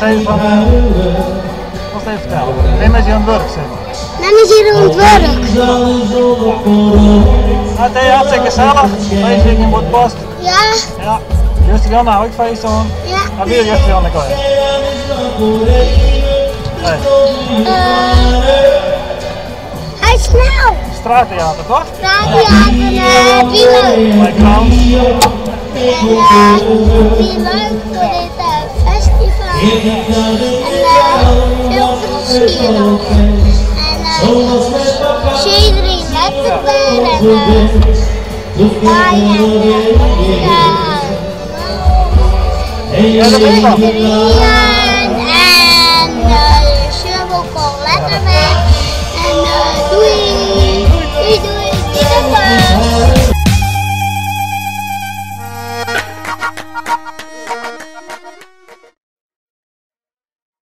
even van, wat even vertellen. Ben je met je aan het werk zitten? Dan is hier aan het werk. Nou, het is hartstikke gezellig. Deze week in wordt post. Ja. Ja. Juist Jan nou ook feest aan. Ja. Nou, wie juist Jan ik al. Hey. Hij is snel. Straattheater, toch? Straattheater, wie leuk. Bij Clown. En wie leuk voor dit festival. En veel plezier nog. En zie iedereen lekker weer. Ja, dat is dan. En je zullen ook al lekker weg. En doei.